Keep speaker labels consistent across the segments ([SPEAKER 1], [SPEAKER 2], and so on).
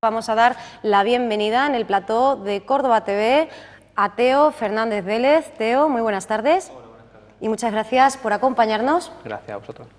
[SPEAKER 1] Vamos a dar la bienvenida en el plató de Córdoba TV a Teo Fernández Vélez. Teo, muy buenas tardes.
[SPEAKER 2] Hola, buenas tardes.
[SPEAKER 1] Y muchas gracias por acompañarnos.
[SPEAKER 2] Gracias a vosotros.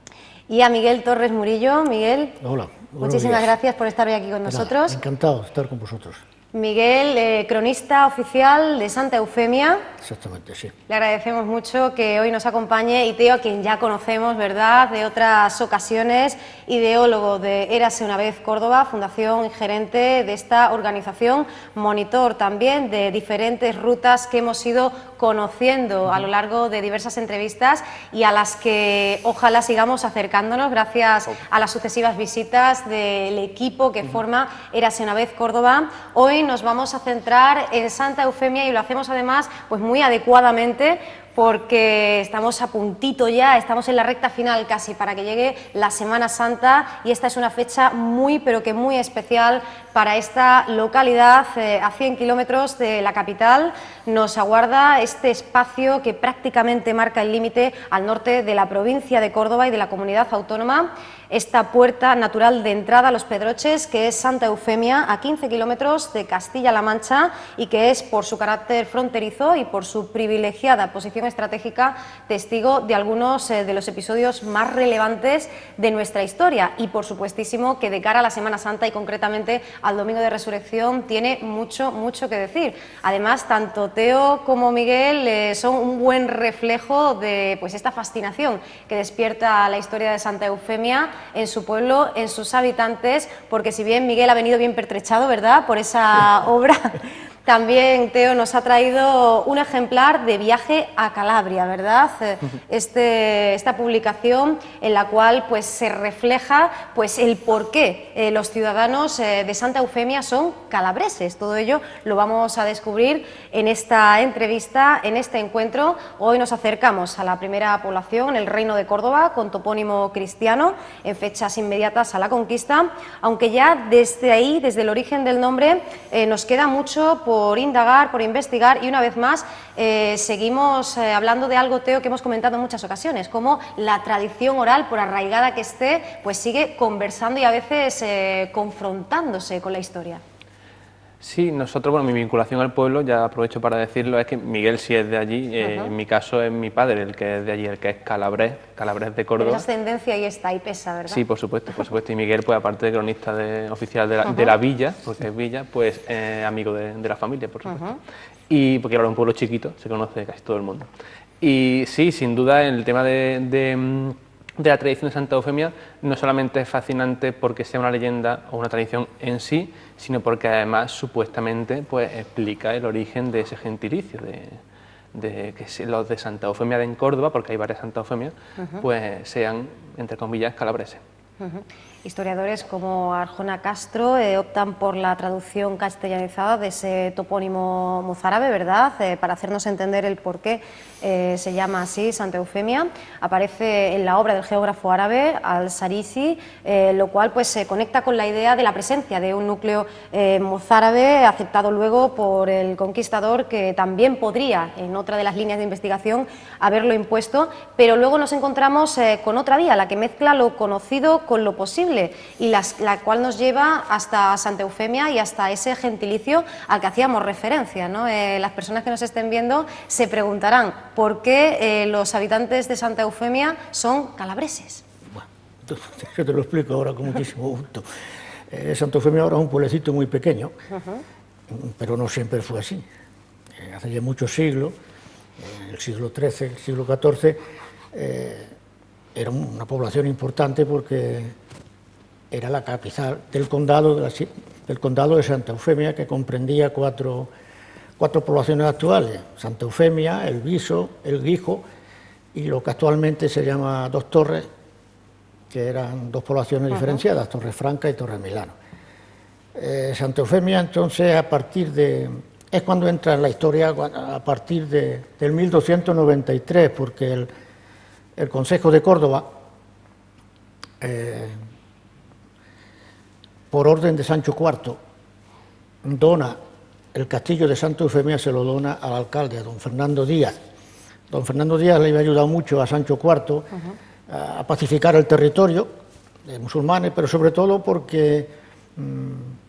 [SPEAKER 1] Y a Miguel Torres Murillo. Miguel,
[SPEAKER 3] hola,
[SPEAKER 1] muchísimas gracias por estar hoy aquí con nosotros.
[SPEAKER 3] Encantado de estar con vosotros.
[SPEAKER 1] Miguel, cronista oficial de Santa Eufemia.
[SPEAKER 3] Exactamente, sí.
[SPEAKER 1] Le agradecemos mucho que hoy nos acompañe, y Teo, a quien ya conocemos, ¿verdad?, de otras ocasiones, ideólogo de Érase una vez Córdoba, fundación y gerente de esta organización, monitor también de diferentes rutas que hemos ido conociendo a lo largo de diversas entrevistas y a las que ojalá sigamos acercándonos gracias a las sucesivas visitas del equipo que forma Érase una vez Córdoba. Hoy nos vamos a centrar en Santa Eufemia y lo hacemos además pues muy adecuadamente, porque estamos a puntito ya, estamos en la recta final casi para que llegue la Semana Santa, y esta es una fecha muy pero que muy especial para esta localidad. A 100 kilómetros de la capital nos aguarda este espacio que prácticamente marca el límite al norte de la provincia de Córdoba y de la comunidad autónoma, esta puerta natural de entrada a los Pedroches, que es Santa Eufemia, a 15 kilómetros de Castilla-La Mancha, y que es, por su carácter fronterizo y por su privilegiada posición estratégica, testigo de algunos de los episodios más relevantes de nuestra historia, y por supuestísimo que de cara a la Semana Santa y concretamente al Domingo de Resurrección tiene mucho que decir. Además, tanto Teo como Miguel son un buen reflejo de pues esta fascinación que despierta la historia de Santa Eufemia en su pueblo, en sus habitantes, porque si bien Miguel ha venido bien pertrechado, ¿verdad?, por esa obra, también Teo nos ha traído un ejemplar de Viaje a Calabria, ¿verdad? Esta publicación en la cual pues se refleja pues el por qué los ciudadanos de Santa Eufemia son calabreses. Todo ello lo vamos a descubrir en esta entrevista, en este encuentro. Hoy nos acercamos a la primera población, el Reino de Córdoba, con topónimo cristiano, en fechas inmediatas a la conquista, aunque ya desde ahí, desde el origen del nombre, nos queda mucho por indagar, por investigar, y una vez más seguimos hablando de algo, Teo, que hemos comentado en muchas ocasiones, como la tradición oral, por arraigada que esté, pues sigue conversando y a veces confrontándose con la historia.
[SPEAKER 2] Sí, nosotros, bueno, mi vinculación al pueblo, ya aprovecho para decirlo, es que Miguel sí es de allí, en mi caso es mi padre el que es de allí, el que es calabrés de Córdoba.
[SPEAKER 1] Esa ascendencia ahí está, y pesa, ¿verdad?
[SPEAKER 2] Sí, por supuesto, y Miguel, pues aparte de cronista oficial de la villa, porque es villa, pues amigo de la familia, por supuesto. Y porque era un pueblo chiquito, se conoce casi todo el mundo. Y sí, sin duda, el tema de la tradición de Santa Eufemia no solamente es fascinante porque sea una leyenda o una tradición en sí, sino porque además supuestamente pues explica el origen de ese gentilicio, de que los de Santa Eufemia de en Córdoba, porque hay varias Santa Eufemias, pues sean, entre comillas, calabreses.
[SPEAKER 1] Historiadores como Arjona Castro optan por la traducción castellanizada de ese topónimo mozárabe, ¿verdad?, para hacernos entender el por qué se llama así Santa Eufemia. Aparece en la obra del geógrafo árabe Al-Sarisi, lo cual pues se conecta con la idea de la presencia de un núcleo mozárabe, aceptado luego por el conquistador, que también podría, en otra de las líneas de investigación, haberlo impuesto, pero luego nos encontramos con otra vía, la que mezcla lo conocido con lo posible, y la cual nos lleva hasta Santa Eufemia y hasta ese gentilicio al que hacíamos referencia, ¿no? Las personas que nos estén viendo se preguntarán por qué los habitantes de Santa Eufemia son calabreses.
[SPEAKER 3] Bueno, yo te lo explico ahora con muchísimo gusto. Santa Eufemia ahora es un pueblecito muy pequeño, pero no siempre fue así. Hace ya muchos siglos, el siglo XIII, el siglo XIV, era una población importante porque era la capital del condado de Santa Eufemia, que comprendía cuatro poblaciones actuales: Santa Eufemia, El Viso, El Guijo y lo que actualmente se llama Dos Torres, que eran dos poblaciones diferenciadas, Torrefranca y Torremilano. Santa Eufemia, entonces, es cuando entra en la historia a partir del 1293, porque el Consejo de Córdoba, por orden de Sancho IV, dona el castillo de Santa Eufemia, se lo dona al alcalde, a don Fernando Díaz. Don Fernando Díaz le había ayudado mucho a Sancho IV a pacificar el territorio de musulmanes, pero sobre todo porque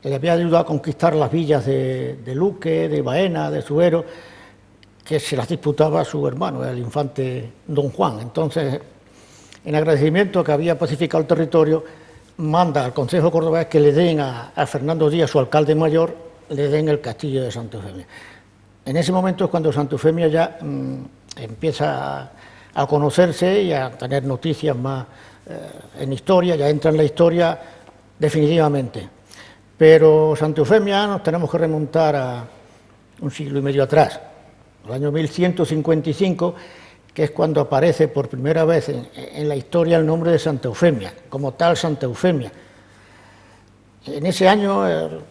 [SPEAKER 3] le había ayudado a conquistar las villas de Luque, de Baena, de Zuero, que se las disputaba su hermano, el infante don Juan. Entonces, en agradecimiento a que había pacificado el territorio, manda al Consejo Cordobés que le den a Fernando Díaz, su alcalde mayor, le den el castillo de Santa Eufemia. En ese momento es cuando Santa Eufemia ya empieza a conocerse y a tener noticias más en historia, ya entra en la historia definitivamente. Pero Santa Eufemia nos tenemos que remontar a un siglo y medio atrás, al año 1155, que es cuando aparece por primera vez en la historia el nombre de Santa Eufemia, como tal Santa Eufemia. En ese año, el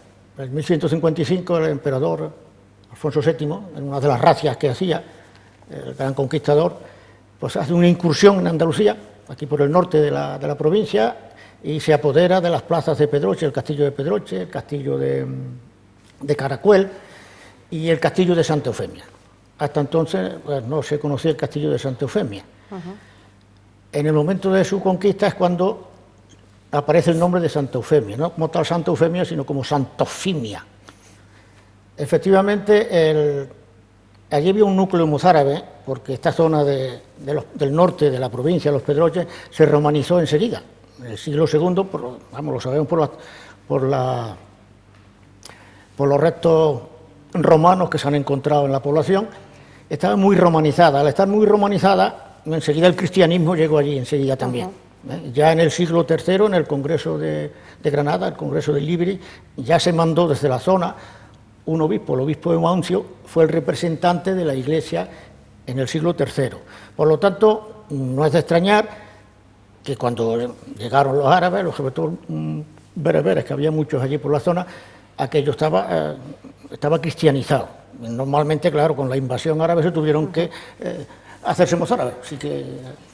[SPEAKER 3] 1155, el emperador Alfonso VII, en una de las razias que hacía, el gran conquistador, pues hace una incursión en Andalucía, aquí por el norte de la provincia, y se apodera de las plazas de Pedroche, el castillo de Pedroche, el castillo de Caracuel y el castillo de Santa Eufemia. Hasta entonces pues, no se conocía el castillo de Santa Eufemia. En el momento de su conquista es cuando aparece el nombre de Santa Eufemia, no como tal Santa Eufemia, sino como Santa Eufimia. Efectivamente, allí había un núcleo mozárabe, porque esta zona del norte de la provincia, los Pedroches, se romanizó enseguida. En el siglo II, lo sabemos por los restos romanos que se han encontrado en la población, estaba muy romanizada. Al estar muy romanizada, enseguida el cristianismo llegó allí, enseguida también. Ya en el siglo III, en el Congreso de Granada, el Congreso de Libri, ya se mandó desde la zona un obispo, el obispo de Mauncio, fue el representante de la Iglesia en el siglo III. Por lo tanto, no es de extrañar que cuando llegaron los árabes, sobre todo bereberes, que había muchos allí por la zona, aquello estaba cristianizado. Normalmente, claro, con la invasión árabe se tuvieron que hacerse mozárabes, así que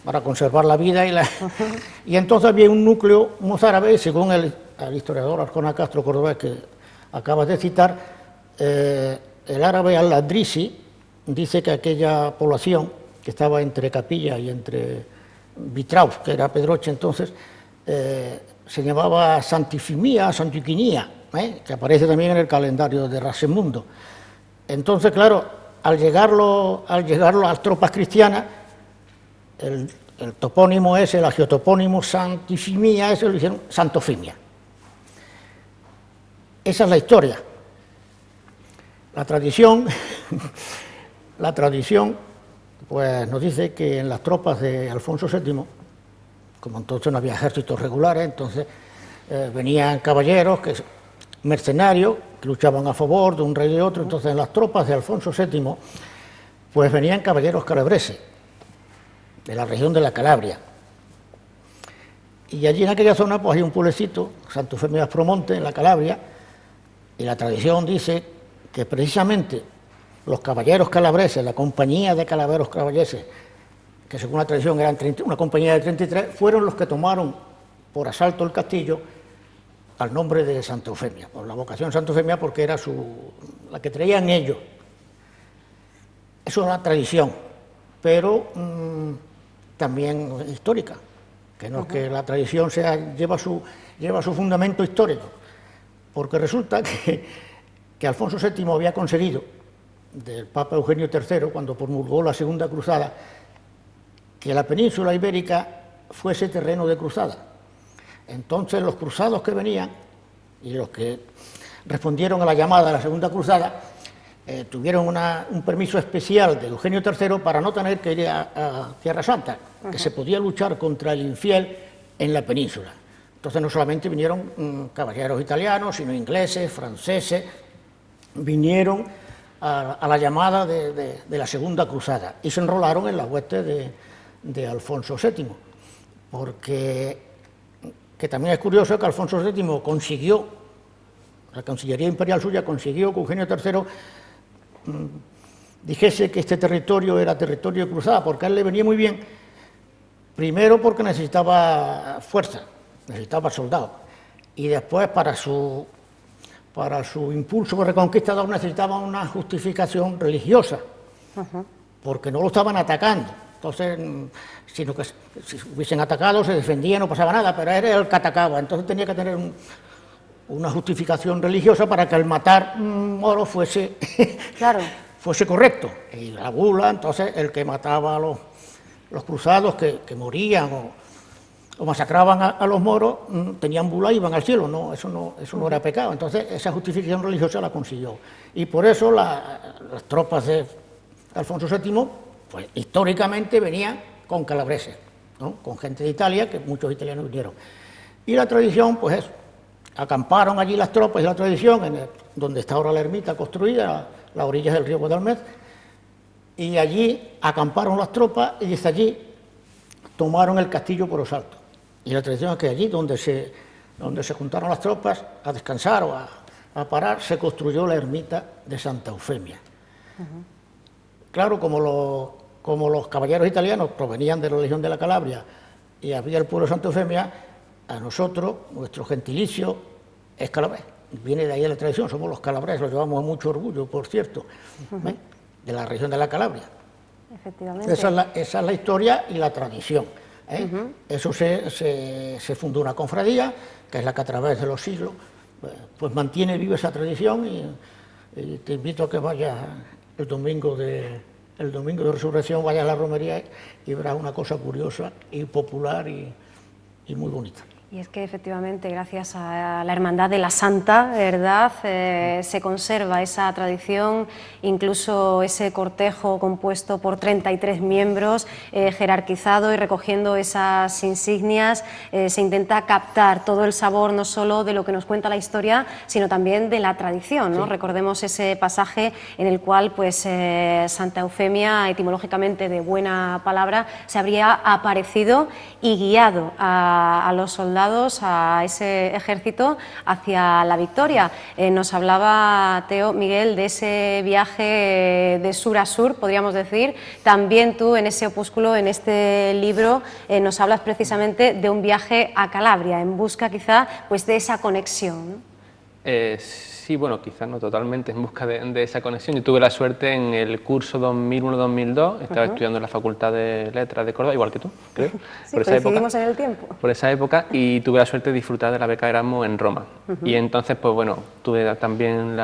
[SPEAKER 3] para conservar la vida y entonces había un núcleo mozárabe, según el historiador Arjona Castro cordobés que acabas de citar, el árabe al-Adrisi dice que aquella población que estaba entre Capilla y entre Vitraus, que era Pedroche entonces, se llamaba Santifimia, Santiquinía, que aparece también en el calendario de Rasemundo. Entonces, claro, al llegar las tropas cristianas, el topónimo ese, el agiotopónimo Santifimia, ese lo hicieron Santofimia. Esa es la historia. La tradición pues nos dice que en las tropas de Alfonso VII, como entonces no había ejércitos regulares, entonces venían caballeros, mercenarios, que luchaban a favor de un rey y de otro. Entonces en las tropas de Alfonso VII, pues venían caballeros calabreses, de la región de la Calabria. Y allí en aquella zona pues hay un pueblecito, Santa Eufemia de Aspromonte, en la Calabria, y la tradición dice que precisamente los caballeros calabreses, la compañía de calaveros calabreses, que según la tradición eran una compañía de 33, fueron los que tomaron por asalto el castillo al nombre de Santa Eufemia, por la vocación Santa Eufemia, porque era la que traían ellos. Eso es una tradición, pero también histórica, que no es que la tradición lleva su fundamento histórico, porque resulta que Alfonso VII había conseguido del Papa Eugenio III, cuando promulgó la Segunda Cruzada, que la península ibérica fuese terreno de cruzada. Entonces los cruzados que venían y los que respondieron a la llamada de la Segunda Cruzada tuvieron un permiso especial de Eugenio III para no tener que ir a Tierra Santa, que se podía luchar contra el infiel en la península. Entonces no solamente vinieron caballeros italianos, sino ingleses, franceses, vinieron a la llamada de la Segunda Cruzada y se enrolaron en las huestes de Alfonso VII, porque que también es curioso que Alfonso VII consiguió, la Cancillería Imperial suya consiguió que Eugenio III dijese que este territorio era territorio de cruzada, porque a él le venía muy bien, primero porque necesitaba fuerza, necesitaba soldados, y después para su impulso reconquistador necesitaba una justificación religiosa, porque no lo estaban atacando. Entonces, sino que si hubiesen atacado, se defendía, no pasaba nada, pero era el que atacaba, entonces tenía que tener una justificación religiosa para que el matar moros fuese,
[SPEAKER 1] claro.
[SPEAKER 3] fuese correcto. Y la bula, entonces, el que mataba a los cruzados que morían o masacraban a los moros, tenían bula y iban al cielo, no, eso no era pecado. Entonces, esa justificación religiosa la consiguió. Y por eso las tropas de Alfonso VII, pues históricamente venían con calabreses, ¿no? Con gente de Italia, que muchos italianos vinieron. Y la tradición, pues eso, acamparon allí las tropas y la tradición, donde está ahora la ermita construida, a las orillas del río Guadalmedina, y allí acamparon las tropas y desde allí tomaron el castillo por los altos. Y la tradición es que allí donde se juntaron las tropas a descansar o a parar, se construyó la ermita de Santa Eufemia. Claro, como los caballeros italianos provenían de la Legión de la Calabria y había el pueblo de Santa Eufemia, a nosotros, nuestro gentilicio es calabrés. Viene de ahí la tradición, somos los calabres, lo llevamos a mucho orgullo, por cierto, de la región de la Calabria.
[SPEAKER 1] Efectivamente.
[SPEAKER 3] Esa es la historia y la tradición. Eso se fundó una cofradía, que es la que a través de los siglos pues mantiene viva esa tradición y te invito a que vayas el domingo de Resurrección, vayas a la romería y verás una cosa curiosa y popular y muy bonita.
[SPEAKER 1] Y es que efectivamente, gracias a la Hermandad de la Santa, ¿verdad?, se conserva esa tradición, incluso ese cortejo compuesto por 33 miembros, jerarquizado y recogiendo esas insignias, se intenta captar todo el sabor no solo de lo que nos cuenta la historia, sino también de la tradición, ¿no? Sí. Recordemos ese pasaje en el cual pues, Santa Eufemia, etimológicamente de buena palabra, se habría aparecido y guiado a los soldados, a ese ejército hacia la victoria. Nos hablaba Teo, Miguel, de ese viaje de sur a sur, podríamos decir. También tú en ese opúsculo, en este libro, nos hablas precisamente de un viaje a Calabria, en busca quizá pues, de esa conexión, ¿no?
[SPEAKER 2] Sí, bueno, quizás no totalmente en busca de esa conexión. Yo tuve la suerte en el curso 2001-2002, estaba estudiando en la Facultad de Letras de Córdoba, igual que tú, creo.
[SPEAKER 1] Sí, coincidimos en el tiempo.
[SPEAKER 2] Por esa época, y tuve la suerte de disfrutar de la beca Erasmus en Roma. Y entonces, pues bueno, tuve también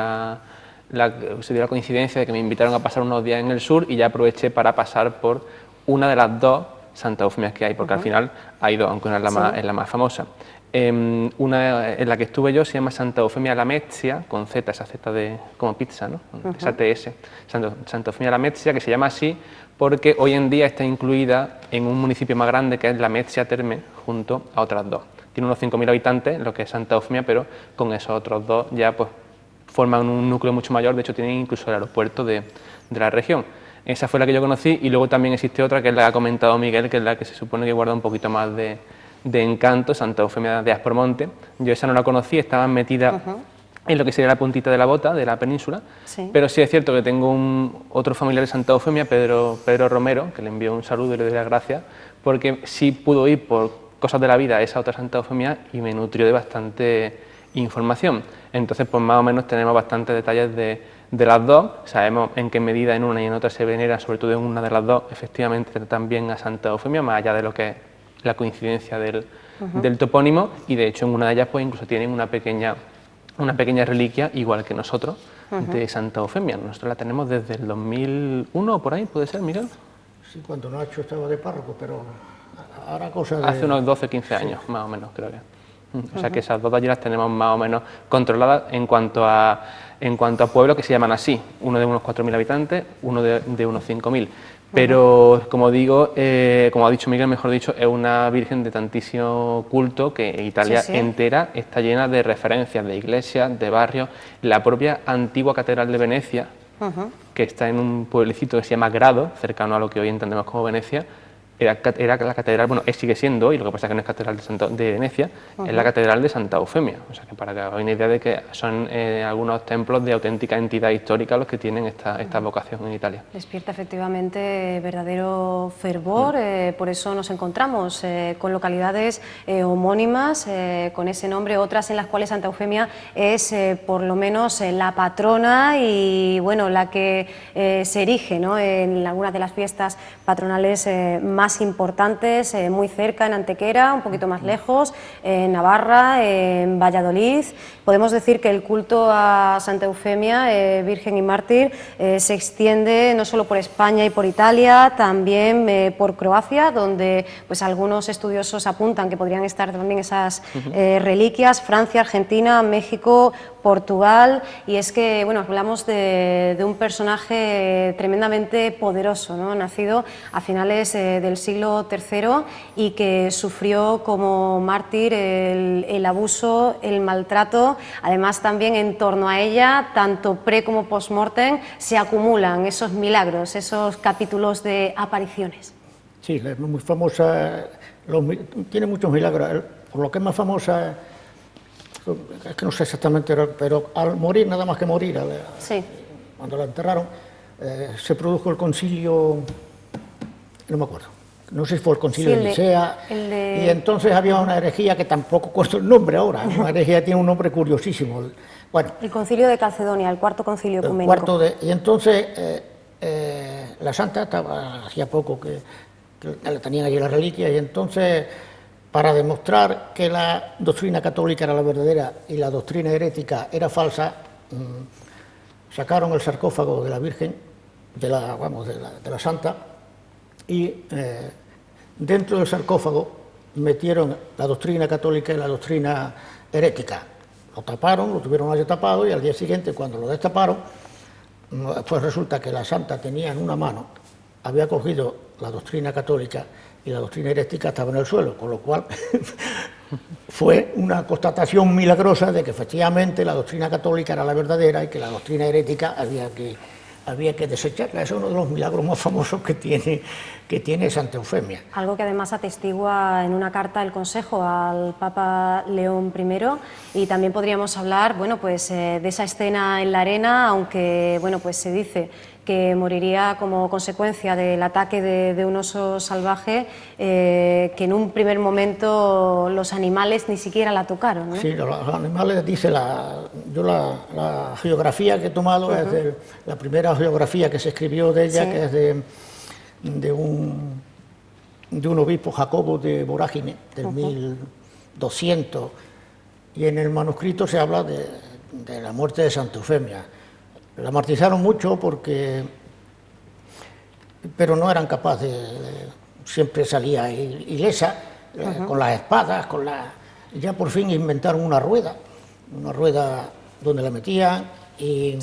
[SPEAKER 2] se dio la coincidencia de que me invitaron a pasar unos días en el sur y ya aproveché para pasar por una de las dos Santa Eufemias que hay, porque al final hay dos, aunque una es la más famosa. Una en la que estuve yo se llama Santa Eufemia la Mezzia, con Z, esa Z de como pizza, ¿no? Esa TS, Santa Eufemia la Mezzia, que se llama así porque hoy en día está incluida en un municipio más grande que es la Mezzia Terme, junto a otras dos. Tiene unos 5.000 habitantes, lo que es Santa Eufemia, pero con esos otros dos ya pues forman un núcleo mucho mayor, de hecho tienen incluso el aeropuerto de la región. Esa fue la que yo conocí y luego también existe otra que es la que ha comentado Miguel, que es la que se supone que guarda un poquito más de encanto, Santa Eufemia de Aspromonte. Yo esa no la conocí, estaba metida en lo que sería la puntita de la bota de la península, pero sí es cierto que tengo otro familiar de Santa Eufemia, Pedro Romero, que le envío un saludo y le doy las gracias, porque sí pudo ir por cosas de la vida a esa otra Santa Eufemia y me nutrió de bastante información. Entonces, pues más o menos tenemos bastantes detalles de las dos, sabemos en qué medida en una y en otra se venera, sobre todo en una de las dos, efectivamente también a Santa Eufemia, más allá de lo que es la coincidencia del topónimo, y de hecho en una de ellas pues incluso tienen una pequeña reliquia, igual que nosotros, de Santa Eufemia. Nosotros la tenemos desde el 2001 o por ahí, ¿puede ser, Miguel?
[SPEAKER 3] Sí, cuando Nacho estaba de párroco, pero ahora cosas de...
[SPEAKER 2] Hace unos 12 o 15 años, más o menos, creo que. O sea que esas dos de allí las tenemos más o menos controladas en cuanto a pueblos que se llaman así, uno de unos 4.000 habitantes, uno de unos 5.000. Pero, como digo, como ha dicho Miguel, mejor dicho, es una virgen de tantísimo culto que Italia entera está llena de referencias de iglesias, de barrios. La propia antigua catedral de Venecia, que está en un pueblecito que se llama Grado, cercano a lo que hoy entendemos como Venecia, era la catedral, bueno, sigue siendo hoy, lo que pasa es que no es catedral de Venecia, es la catedral de Santa Eufemia. O sea que para que hagáis una idea de que son algunos templos de auténtica entidad histórica los que tienen esta vocación en Italia.
[SPEAKER 1] Despierta efectivamente verdadero fervor, por eso nos encontramos con localidades homónimas, con ese nombre, otras en las cuales Santa Eufemia es por lo menos la patrona y bueno, la que se erige, ¿no?, en algunas de las fiestas patronales más más importantes, muy cerca en Antequera, un poquito más lejos, en Navarra, en Valladolid. Podemos decir que el culto a Santa Eufemia, Virgen y Mártir, se extiende no solo por España y por Italia, también por Croacia, donde pues algunos estudiosos apuntan que podrían estar también esas reliquias, Francia, Argentina, México, Portugal, y es que, bueno, hablamos de un personaje tremendamente poderoso, ¿no? Nacido a finales del siglo III y que sufrió como mártir el abuso, el maltrato. Además, también en torno a ella, tanto pre como post-mortem, se acumulan esos milagros, esos capítulos de apariciones.
[SPEAKER 3] Sí, es muy famosa, tiene muchos milagros, por lo que es más famosa, es que no sé exactamente, pero al morir, nada más que morir,
[SPEAKER 1] sí,
[SPEAKER 3] cuando la enterraron, se produjo el concilio, no me acuerdo, no sé si fue el concilio de Nicea, y entonces había una herejía que tampoco cuesta el nombre ahora, una herejía que tiene un nombre curiosísimo. Bueno,
[SPEAKER 1] el concilio de Calcedonia, el cuarto concilio ecuménico.
[SPEAKER 3] Y entonces la santa estaba, hacía poco que la tenían allí la reliquia, y entonces, para demostrar que la doctrina católica era la verdadera y la doctrina herética era falsa, sacaron el sarcófago de la Virgen, de la Santa, y dentro del sarcófago metieron la doctrina católica y la doctrina herética. Lo taparon, lo tuvieron allí tapado, y al día siguiente, cuando lo destaparon, pues resulta que la Santa tenía en una mano, había cogido la doctrina católica y la doctrina herética estaba en el suelo, con lo cual fue una constatación milagrosa de que efectivamente la doctrina católica era la verdadera y que la doctrina herética había que desecharla. Es uno de los milagros más famosos que tiene Santa Eufemia.
[SPEAKER 1] Algo que además atestigua en una carta del Consejo al Papa León I, y también podríamos hablar, bueno, pues de esa escena en la arena, aunque bueno, pues se dice que moriría como consecuencia del ataque de un oso salvaje, que en un primer momento los animales ni siquiera la tocaron, ¿no? Sí,
[SPEAKER 3] los animales, dice la geografía que he tomado, es de la primera geografía que se escribió de ella, sí, que es de un obispo, Jacobo de Vorágine, del 1200, y en el manuscrito se habla de la muerte de Santa Eufemia. La martirizaron mucho pero no eran capaces, siempre salía ilesa, con las espadas, ya por fin inventaron una rueda donde la metían, y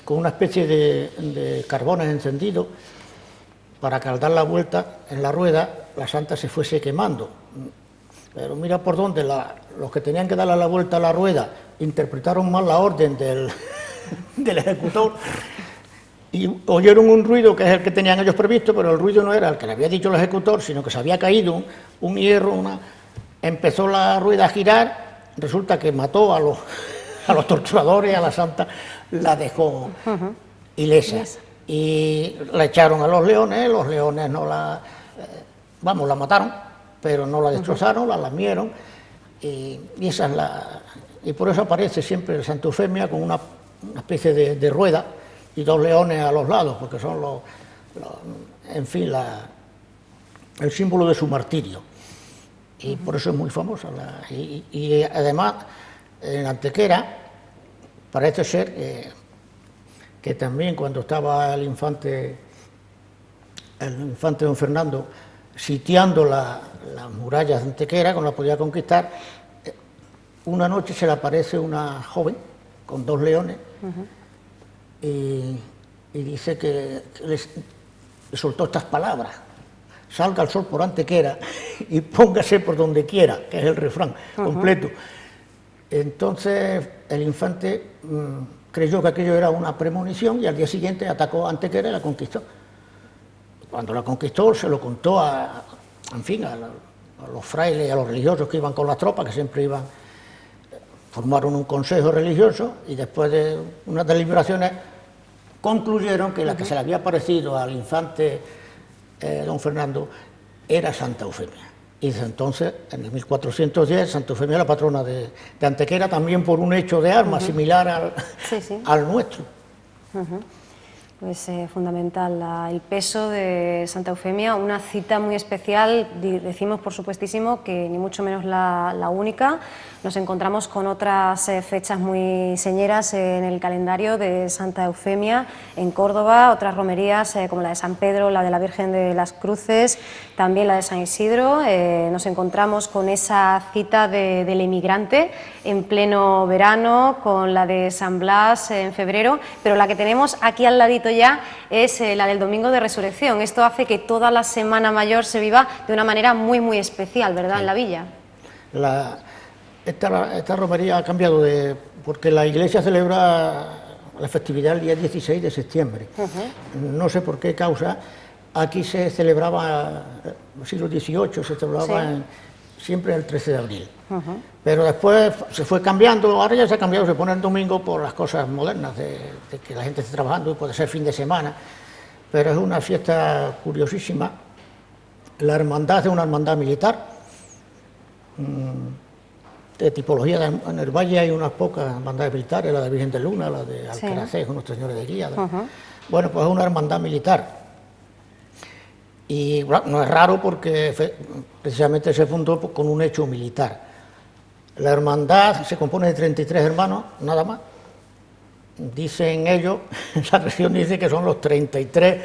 [SPEAKER 3] con una especie de carbones encendidos, para que al dar la vuelta en la rueda, la santa se fuese quemando. Pero mira por dónde los que tenían que darle la vuelta a la rueda interpretaron mal la orden del ejecutor, y oyeron un ruido que es el que tenían ellos previsto, pero el ruido no era el que le había dicho el ejecutor, sino que se había caído un hierro, empezó la rueda a girar, resulta que mató a los torturadores, a la santa la dejó ilesa, y la echaron a los leones no la mataron, pero no la destrozaron, la lamieron, y esa es y por eso aparece siempre Santa Eufemia con una especie de rueda y dos leones a los lados, porque son en fin, el símbolo de su martirio, y por eso es muy famosa. Y además, en Antequera, parece ser que también cuando estaba el infante don Fernando sitiando las murallas de Antequera, que no la podía conquistar, una noche se le aparece una joven con dos leones, y dice que le soltó estas palabras: salga el sol por Antequera y póngase por donde quiera, que es el refrán completo. Entonces el infante creyó que aquello era una premonición, y al día siguiente atacó a Antequera y la conquistó. Cuando la conquistó, se lo contó a los frailes y a los religiosos que iban con las tropas, que siempre formaron un consejo religioso, y después de unas deliberaciones concluyeron que la que se le había aparecido al infante don Fernando era Santa Eufemia. Y desde entonces, en el 1410, Santa Eufemia era la patrona de Antequera, también por un hecho de armas similar al nuestro.
[SPEAKER 1] Pues fundamental, el peso de Santa Eufemia, una cita muy especial, decimos por supuestísimo que ni mucho menos la única. Nos encontramos con otras fechas muy señeras en el calendario de Santa Eufemia en Córdoba, otras romerías como la de San Pedro, la de la Virgen de las Cruces, también la de San Isidro. Nos encontramos con esa cita del emigrante en pleno verano, con la de San Blas en febrero, pero la que tenemos aquí al ladito ya es la del Domingo de Resurrección. Esto hace que toda la Semana Mayor se viva de una manera muy especial, ¿verdad?, en la villa.
[SPEAKER 3] Esta romería ha cambiado porque la iglesia celebra la festividad el día 16 de septiembre. No sé por qué causa. Aquí se celebraba, en el siglo XVIII, se celebraba siempre el 13 de abril. Pero después se fue cambiando, ahora ya se ha cambiado, se pone el domingo por las cosas modernas, de que la gente esté trabajando y puede ser fin de semana. Pero es una fiesta curiosísima. La hermandad es una hermandad militar. De tipología, en el valle hay unas pocas hermandades militares, la de Virgen de Luna, la de Alcaracejo, Nuestros Señores de Guía. Bueno, pues es una hermandad militar. Y no es raro porque precisamente se fundó con un hecho militar. La hermandad se compone de 33 hermanos, nada más. Dicen ellos, la tradición dice que son los 33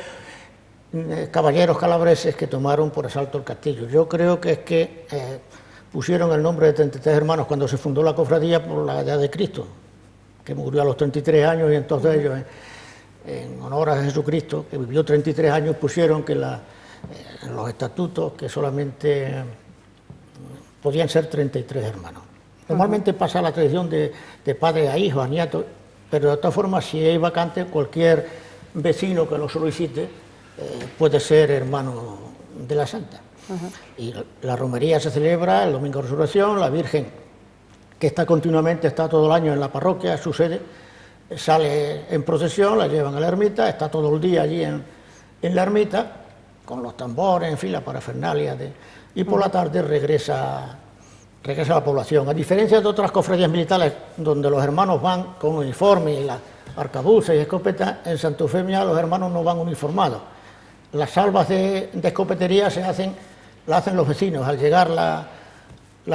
[SPEAKER 3] caballeros calabreses que tomaron por asalto el castillo. Yo creo que es que pusieron el nombre de 33 hermanos cuando se fundó la cofradía por la edad de Cristo, que murió a los 33 años, y entonces ellos, en honor a Jesucristo, que vivió 33 años, pusieron que en los estatutos que solamente podían ser 33 hermanos. Normalmente pasa la tradición de padre a hijo, a nieto, pero de todas formas, si hay vacante, cualquier vecino que lo solicite puede ser hermano de la Santa. Y la romería se celebra el Domingo de Resurrección. La Virgen, que está todo el año en la parroquia, su sede, sale en procesión, la llevan a la ermita, está todo el día allí en la ermita, con los tambores, en fin, la parafernalia, y por la tarde regresa a la población. A diferencia de otras cofradías militares, donde los hermanos van con uniforme y las arcabuces y escopetas, en Santa Eufemia los hermanos no van uniformados. Las salvas de escopetería la hacen los vecinos al llegar la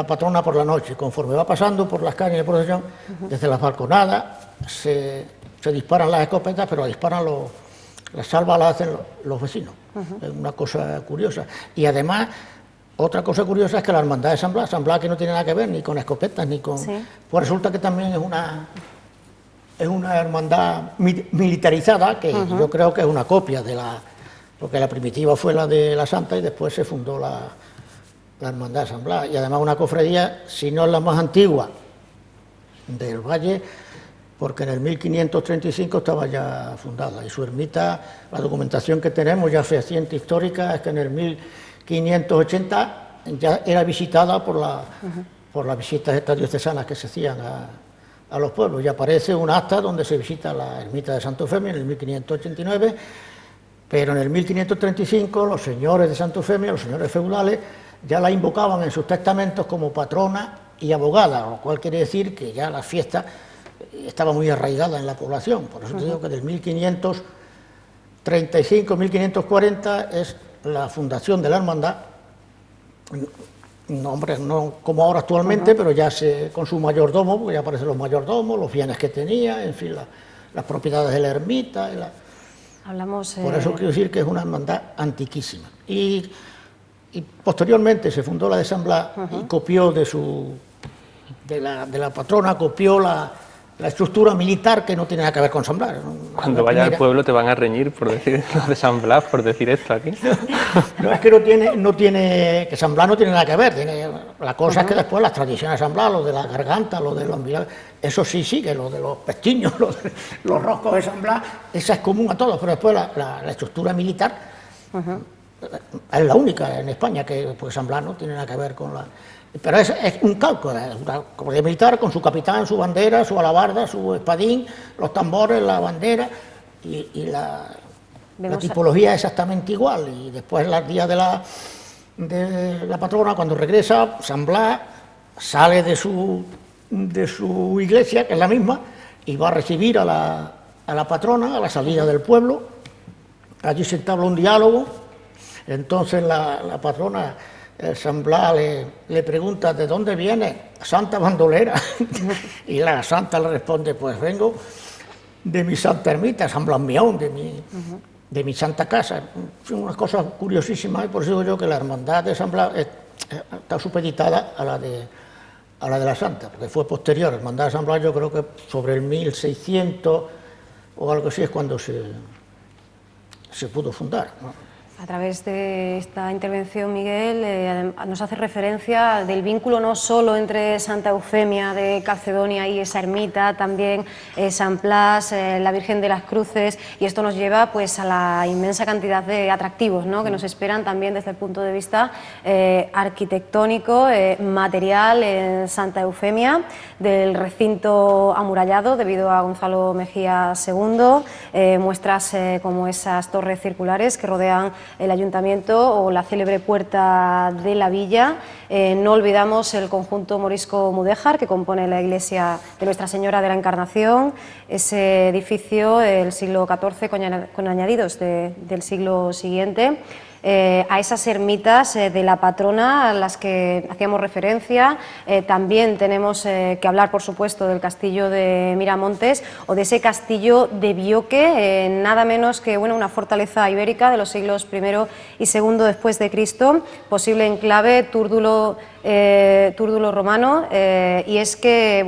[SPEAKER 3] patrona por la noche. Conforme va pasando por las calles de procesión, desde las balconadas se disparan las escopetas, pero las salvas las hacen los vecinos. Es una cosa curiosa. Y además, otra cosa curiosa es que la hermandad de San Blas, que no tiene nada que ver ni con escopetas, ni con... Pues resulta que también es una hermandad militarizada, que yo creo que es una copia porque la primitiva fue la de la Santa y después se fundó la hermandad de San Blas. Y además una cofradía, si no es la más antigua del valle, porque en el 1535 estaba ya fundada. Y su ermita, la documentación que tenemos ya fehaciente histórica, es que en el 1580 ya era visitada por las visitas estas diocesanas que se hacían a los pueblos. Y aparece un acta donde se visita la ermita de Santa Eufemia en el 1589, pero en el 1535 los señores de Santa Eufemia, los señores feudales, ya la invocaban en sus testamentos como patrona y abogada, lo cual quiere decir que ya la fiesta estaba muy arraigada en la población. Por eso te digo que del 1535, 1540 es la fundación de la hermandad, no como ahora actualmente, pero ya con su mayordomo, porque ya aparecen los mayordomos, los bienes que tenía, en fin, las propiedades de la ermita. Por eso quiero decir que es una hermandad antiquísima. Y posteriormente se fundó la de San Blas y copió de la patrona, copió la estructura militar, que no tiene nada que ver con San Blas.
[SPEAKER 2] Cuando vayas al pueblo te van a reñir por decir lo de San Blas, por decir esto aquí.
[SPEAKER 3] No, es que que San Blas no tiene nada que ver. La cosa es que después las tradiciones de San Blas, lo de la garganta, lo de los milagros, eso sí sigue, lo de los pestiños, los roscos de San Blas, esa es común a todos, pero después la estructura militar es la única en España, que pues San Blas no tiene nada que ver con la... Pero es un calco, una cofradía militar con su capitán, su bandera, su alabarda, su espadín, los tambores, la bandera, y la tipología es exactamente igual. Y después, el día de la patrona, cuando regresa, San Blas sale de su iglesia, que es la misma, y va a recibir a a la patrona a la salida del pueblo, allí se entabla un diálogo, entonces la patrona San Blas le pregunta ¿de dónde viene Santa Bandolera? Y la santa le responde, pues vengo de mi santa ermita, San Blas Mión, de mi santa casa. Son unas cosas curiosísimas y por eso digo yo que la hermandad de San Blas está supeditada a la de la santa, porque fue posterior. La hermandad de San Blas yo creo que sobre el 1600 o algo así es cuando se pudo fundar, ¿no?
[SPEAKER 1] A través de esta intervención, Miguel, nos hace referencia del vínculo no solo entre Santa Eufemia de Calcedonia y esa ermita, también San Blas, la Virgen de las Cruces, y esto nos lleva pues a la inmensa cantidad de atractivos, ¿no?, que nos esperan también desde el punto de vista arquitectónico, material en Santa Eufemia, del recinto amurallado debido a Gonzalo Mejía II, muestras como esas torres circulares que rodean el ayuntamiento o la célebre puerta de la villa. No olvidamos el conjunto morisco-mudéjar que compone la iglesia de Nuestra Señora de la Encarnación, ese edificio del siglo XIV con añadidos del siglo siguiente. A esas ermitas de la patrona a las que hacíamos referencia. También tenemos que hablar, por supuesto, del castillo de Miramontes o de ese castillo de Bioque, nada menos que una fortaleza ibérica de los siglos I y II después de Cristo, posible enclave túrdulo romano, y es que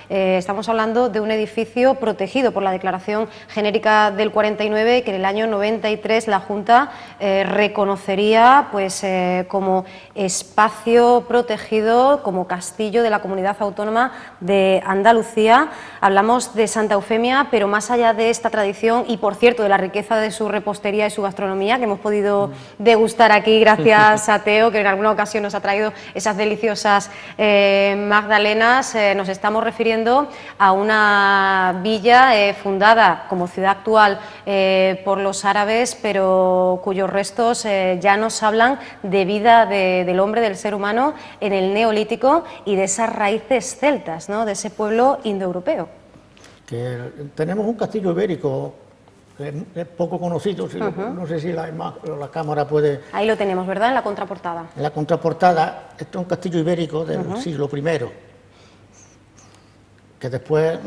[SPEAKER 1] estamos hablando de un edificio protegido por la Declaración Genérica del 49, que en el año 93 la Junta reconocería pues como espacio protegido, como castillo de la Comunidad Autónoma de Andalucía. Hablamos de Santa Eufemia, pero más allá de esta tradición y, por cierto, de la riqueza de su repostería y su gastronomía, que hemos podido degustar aquí gracias a Teo, que en alguna ocasión nos ha traído esas deliciosas magdalenas, nos estamos refiriendo a una villa fundada como ciudad actual por los árabes, pero cuyos restos ya nos hablan de vida del hombre, del ser humano en el Neolítico y de esas raíces celtas, ¿no?, de ese pueblo indoeuropeo.
[SPEAKER 3] Que tenemos un castillo ibérico que es poco conocido, no sé si la cámara puede...
[SPEAKER 1] Ahí lo tenemos, ¿verdad?, en la contraportada.
[SPEAKER 3] En la contraportada, esto es un castillo ibérico del siglo I, que después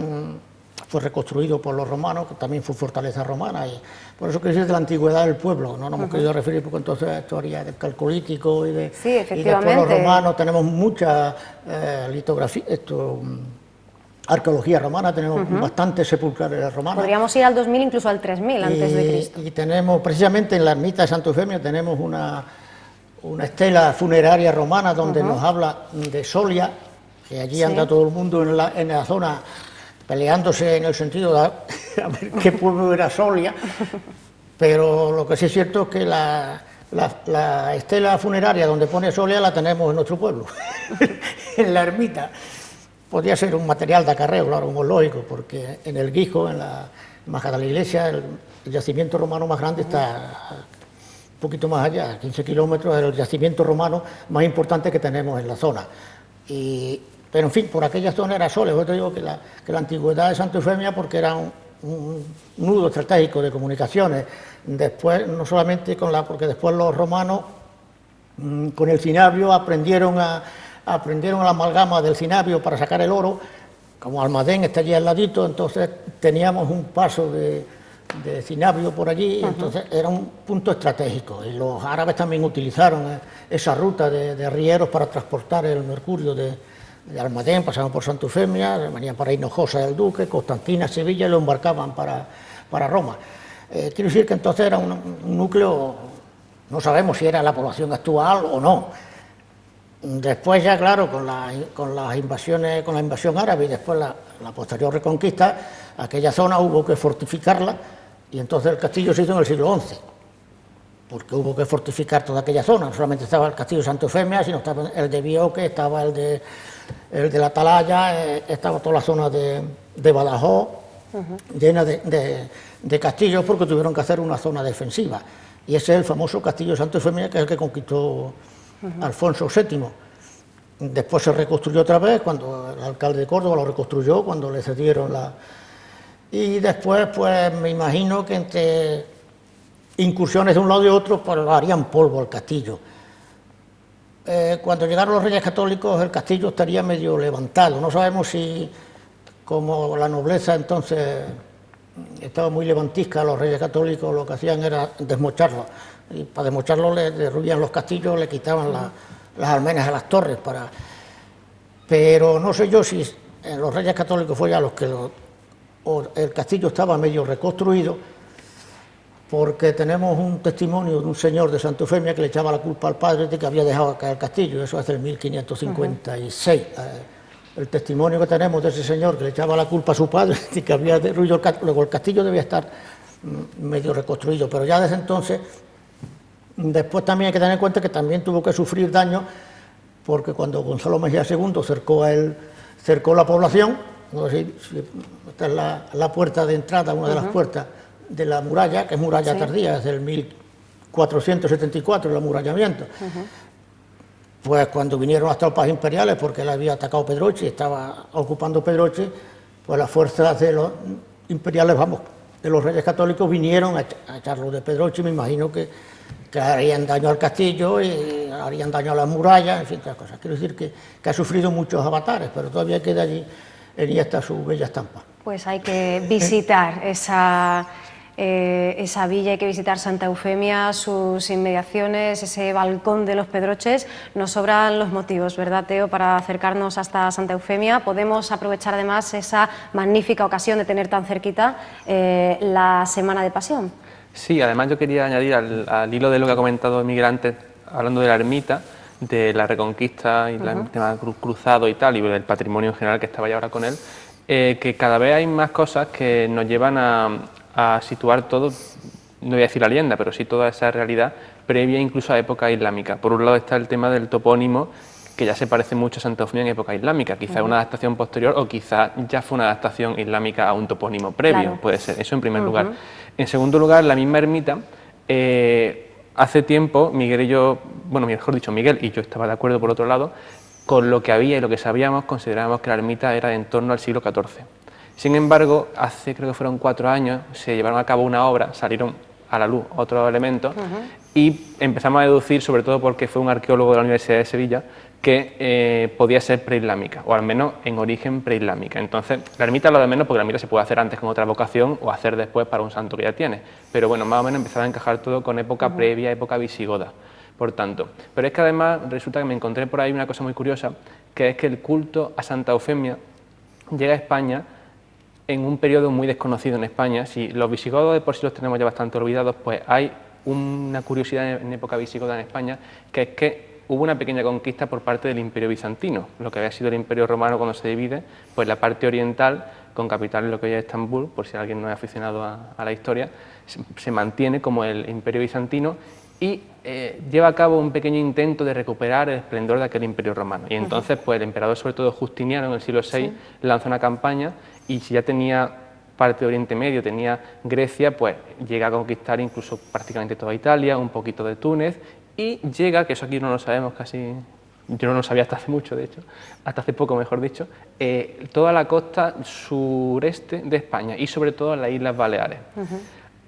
[SPEAKER 3] fue reconstruido por los romanos, que también fue fortaleza romana, y por eso que es de la antigüedad del pueblo, no nos hemos querido referir porque entonces a la historia del calcolítico y
[SPEAKER 1] sí, efectivamente.
[SPEAKER 3] Y después los romanos tenemos mucha litografía, arqueología romana, tenemos bastantes sepulcrales romanas.
[SPEAKER 1] Podríamos ir al 2000, incluso al 3000 antes de Cristo.
[SPEAKER 3] Y tenemos, precisamente en la ermita de Santa Eufemia, tenemos una estela funeraria romana donde nos habla de Solia, que allí anda todo el mundo en la zona peleándose en el sentido de a ver qué pueblo era Solia, pero lo que sí es cierto es que la estela funeraria donde pone Solia la tenemos en nuestro pueblo, en la ermita. Podría ser un material de acarreo, claro, como es lógico, porque en el Guijo, en la embajada de la iglesia, el yacimiento romano más grande está un poquito más allá, 15 kilómetros, es el yacimiento romano más importante que tenemos en la zona. Pero en fin, por aquella zona era Soles. Yo te digo que la antigüedad de Santa Eufemia, porque era un nudo estratégico de comunicaciones. Después, no solamente porque después los romanos, con el cinabrio, aprendieron la amalgama del cinabrio para sacar el oro. Como Almadén está allí al ladito, entonces teníamos un paso de cinabrio por allí, y entonces era un punto estratégico. Y los árabes también utilizaron esa ruta de arrieros para transportar el mercurio de Almadén, pasaban por Santa Eufemia, venían para Hinojosa del Duque, Constantina, Sevilla, y lo embarcaban para Roma. Quiero decir que entonces era un núcleo, no sabemos si era la población actual o no. Después ya, claro, con las invasiones, con la invasión árabe y después la posterior reconquista, aquella zona hubo que fortificarla, y entonces el castillo se hizo en el siglo XI, porque hubo que fortificar toda aquella zona. No solamente estaba el castillo de Santa Eufemia, sino estaba el de Bioque, estaba el de la Atalaya, estaba toda la zona de Badajoz, llena de castillos, porque tuvieron que hacer una zona defensiva. Y ese es el famoso castillo de Santa Eufemia, que es el que conquistó Alfonso VII. Después se reconstruyó otra vez, cuando el alcalde de Córdoba lo reconstruyó, cuando le cedieron Y después, pues me imagino que entre incursiones de un lado y otro, pues lo harían polvo al castillo. Cuando llegaron los Reyes Católicos, el castillo estaría medio levantado. No sabemos si, como la nobleza entonces estaba muy levantisca, los Reyes Católicos lo que hacían era desmocharlo. Y para desmocharlo le derruían los castillos, le quitaban las almenas a las torres. Pero no sé yo si los Reyes Católicos fue ya los que el castillo estaba medio reconstruido, porque tenemos un testimonio de un señor de Santa Eufemia que le echaba la culpa al padre de que había dejado caer el castillo, eso hace el 1556. El testimonio que tenemos de ese señor que le echaba la culpa a su padre de que había derruido el castillo, luego el castillo debía estar medio reconstruido, pero ya desde entonces, después también hay que tener en cuenta que también tuvo que sufrir daños, porque cuando Gonzalo Mejía II cercó la población. No sé si esta es la puerta de entrada, una de las puertas de la muralla, que es muralla tardía, es del 1474 el amurallamiento. Pues cuando vinieron las tropas imperiales, porque él había atacado Pedroche y estaba ocupando Pedroche, pues las fuerzas de los imperiales, de los Reyes Católicos, vinieron a echarlo de Pedroche, y me imagino que harían daño al castillo y harían daño a las murallas, en fin, otras cosas. Quiero decir que ha sufrido muchos avatares, pero todavía queda allí en esta su bella estampa.
[SPEAKER 1] Pues hay que visitar esa villa, hay que visitar Santa Eufemia, sus inmediaciones, ese balcón de los Pedroches. Nos sobran los motivos, ¿verdad, Teo?, para acercarnos hasta Santa Eufemia. Podemos aprovechar además esa magnífica ocasión de tener tan cerquita la Semana de Pasión.
[SPEAKER 2] Sí, además yo quería añadir al hilo de lo que ha comentado Miguel antes, hablando de la ermita, de la Reconquista y el tema cruzado y tal, y del patrimonio en general que estaba ya ahora con él, que cada vez hay más cosas que nos llevan a situar todo, no voy a decir la leyenda, pero sí toda esa realidad previa incluso a época islámica. Por un lado está el tema del topónimo, que ya se parece mucho a Santa Eufemia en época islámica, quizá una adaptación posterior o quizá ya fue una adaptación islámica a un topónimo previo, puede ser, eso en primer lugar. En segundo lugar, la misma ermita, hace tiempo Miguel y yo, bueno, mejor dicho, Miguel y yo estaba de acuerdo por otro lado, con lo que había y lo que sabíamos, considerábamos que la ermita era en torno al siglo XIV. Sin embargo, hace creo que fueron 4 años, se llevaron a cabo una obra, salieron a la luz otros elementos y empezamos a deducir, sobre todo porque fue un arqueólogo de la Universidad de Sevilla, que podía ser preislámica, o al menos en origen preislámica. Entonces, la ermita es lo de menos, porque la ermita se puede hacer antes con otra vocación o hacer después para un santo que ya tiene. Pero bueno, más o menos empezaba a encajar todo con época previa, época visigoda, por tanto. Pero es que además resulta que me encontré por ahí una cosa muy curiosa, que es que el culto a Santa Eufemia llega a España en un periodo muy desconocido en España. Si los visigodos de por sí los tenemos ya bastante olvidados, pues hay una curiosidad en época visigoda en España, que es que hubo una pequeña conquista por parte del Imperio Bizantino, lo que había sido el Imperio Romano cuando se divide, pues la parte oriental, con capital en lo que hoy es Estambul, por si alguien no es aficionado a la historia, se mantiene como el Imperio Bizantino y lleva a cabo un pequeño intento de recuperar el esplendor de aquel Imperio Romano. Y entonces, pues el emperador, sobre todo Justiniano, en el siglo VI, lanza una campaña, y si ya tenía parte de Oriente Medio, tenía Grecia, pues llega a conquistar incluso prácticamente toda Italia, un poquito de Túnez, y llega, que eso aquí no lo sabemos casi, yo no lo sabía hasta hace mucho, de hecho, hasta hace poco, mejor dicho, toda la costa sureste de España y sobre todo las Islas Baleares.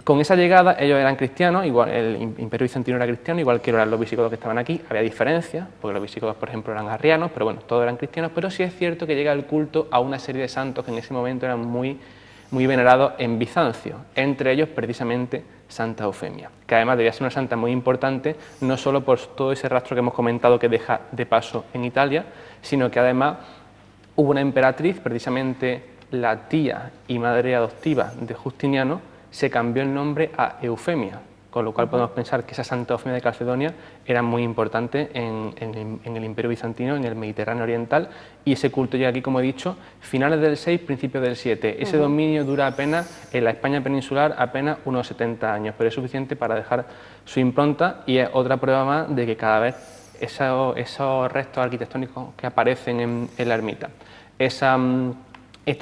[SPEAKER 2] Con esa llegada ellos eran cristianos, igual el Imperio Bizantino era cristiano, igual que eran los visigodos que estaban aquí. Había diferencias, porque los visigodos, por ejemplo, eran arrianos, pero bueno, todos eran cristianos. Pero sí es cierto que llega el culto a una serie de santos que en ese momento eran muy venerados en Bizancio, entre ellos precisamente Santa Eufemia, que además debía ser una santa muy importante, no solo por todo ese rastro que hemos comentado que deja de paso en Italia, sino que además hubo una emperatriz, precisamente la tía y madre adoptiva de Justiniano, se cambió el nombre a Eufemia, con lo cual podemos pensar que esa Santa Eufemia de Calcedonia era muy importante en el Imperio Bizantino, en el Mediterráneo Oriental, y ese culto llega aquí, como he dicho, finales del 6, principios del 7. Ese dominio dura apenas, en la España peninsular, apenas unos 70 años, pero es suficiente para dejar su impronta y es otra prueba más de que cada vez esos restos arquitectónicos que aparecen en la ermita, esta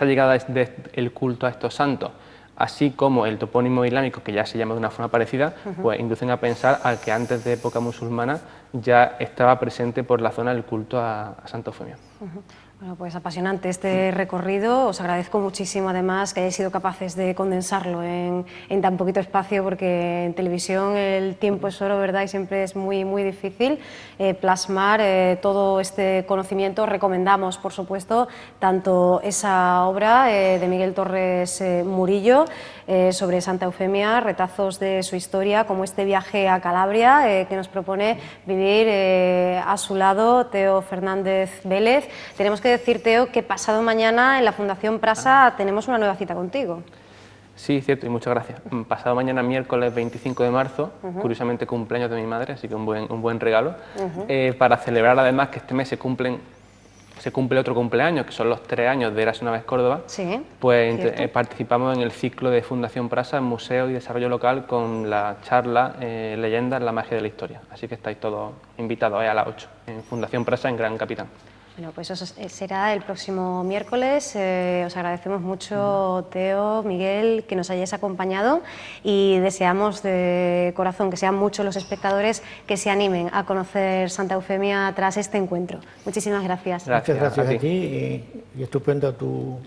[SPEAKER 2] llegada del culto a estos santos, así como el topónimo islámico, que ya se llama de una forma parecida, pues inducen a pensar al que antes de época musulmana ya estaba presente por la zona el culto a Santa Eufemia.
[SPEAKER 1] Bueno, pues apasionante este recorrido. Os agradezco muchísimo, además, que hayáis sido capaces de condensarlo en tan poquito espacio, porque en televisión el tiempo es oro, ¿verdad? Y siempre es muy, muy difícil plasmar todo este conocimiento. Recomendamos, por supuesto, tanto esa obra de Miguel Torres Murillo sobre Santa Eufemia, retazos de su historia, como este viaje a Calabria que nos propone vivir a su lado Teo Fernández Vélez. Tenemos que decir, Teo, que pasado mañana en la Fundación Prasa tenemos una nueva cita contigo.
[SPEAKER 2] Sí, cierto, y muchas gracias. Pasado mañana, miércoles 25 de marzo, curiosamente cumpleaños de mi madre, así que un buen regalo, para celebrar además que este mes se cumple otro cumpleaños, que son los 3 años de Érase una vez Córdoba.
[SPEAKER 1] Sí,
[SPEAKER 2] pues participamos en el ciclo de Fundación Prasa en Museo y Desarrollo Local con la charla Leyendas, la magia de la historia. Así que estáis todos invitados a las 8 en Fundación Prasa en Gran Capitán.
[SPEAKER 1] Bueno, pues eso será el próximo miércoles. Os agradecemos mucho, Teo, Miguel, que nos hayáis acompañado, y deseamos de corazón que sean muchos los espectadores que se animen a conocer Santa Eufemia tras este encuentro. Muchísimas gracias.
[SPEAKER 3] Muchas gracias a ti y estupenda tu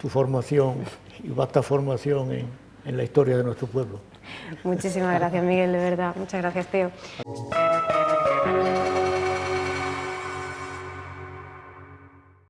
[SPEAKER 3] formación y vasta formación en la historia de nuestro pueblo.
[SPEAKER 1] Muchísimas gracias, Miguel, de verdad. Muchas gracias, Teo.